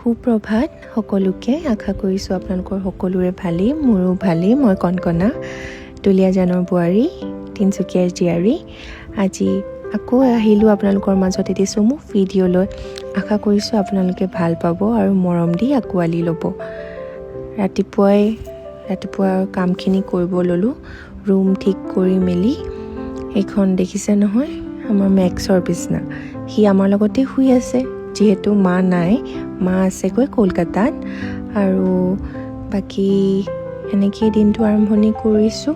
সুপ্ৰভাত সকলোকে আশা কৰিছোঁ আপোনালোকৰ সকলোৰে ভালেই মোৰো ভালেই মই কণকণা দুলীয়াজানৰ বোৱাৰী তিনিচুকীয়াৰ জীয়াৰী আজি আকৌ আহিলোঁ আপোনালোকৰ মাজত এটি চমু ভিডিঅ' লৈ আশা কৰিছোঁ আপোনালোকে ভাল পাব আৰু মৰম দি আঁকোৱালি ল'ব ৰাতিপুৱা কামখিনি কৰিব ল'লোঁ ৰুম ঠিক কৰি মেলি এইখন দেখিছে নহয় আমাৰ মেক্সৰ বিছনা সি আমাৰ লগতে শুই আছে যিহেতু মা নাই মা আছেগৈ কলকাতাত আৰু বাকী এনেকৈ দিনটো আৰম্ভণি কৰিছোঁ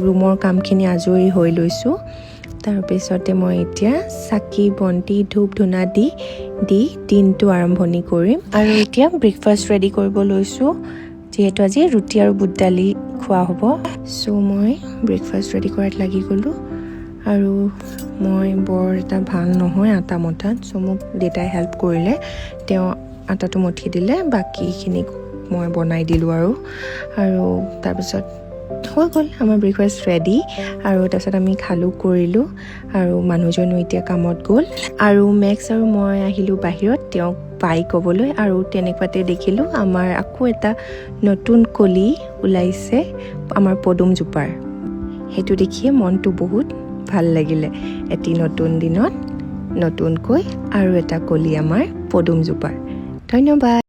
ৰুমৰ কামখিনি আজৰি হৈ লৈছোঁ তাৰপিছতে মই এতিয়া চাকি বন্তি ধূপ ধূনা দি দিনটো আৰম্ভণি কৰিম আৰু এতিয়া ব্ৰেকফাষ্ট ৰেডি কৰিব লৈছোঁ যিহেতু আজি ৰুটি আৰু বুট দালি খোৱা হ'ব চ' মই ব্ৰেকফাষ্ট ৰেডি কৰাত লাগি গ'লোঁ আৰু মই বৰ এটা ভাল নহয় আটা মঠাত চ' মোক দেউতাই হেল্প কৰিলে তেওঁ আটাটো মঠি দিলে বাকীখিনি মই বনাই দিলোঁ আৰু তাৰপিছত হৈ গ'ল আমাৰ ব্ৰেকফাষ্ট ৰেডি আৰু তাৰপিছত আমি খালোঁ কৰিলোঁ আৰু মানুহজনো এতিয়া কামত গ'ল আৰু মেক্স আৰু মই আহিলোঁ বাহিৰত তেওঁক বাই ক'বলৈ আৰু তেনেকুৱাতে দেখিলোঁ আমাৰ আকৌ এটা নতুন কলি ওলাইছে আমাৰ পদুমজোপাৰ সেইটো দেখিয়ে মনটো বহুত ভাল লাগিলে এটি নতুন দিনত নতুনকৈ আৰু এটা কলি আমাৰ পদুমজোপাৰ ধন্যবাদ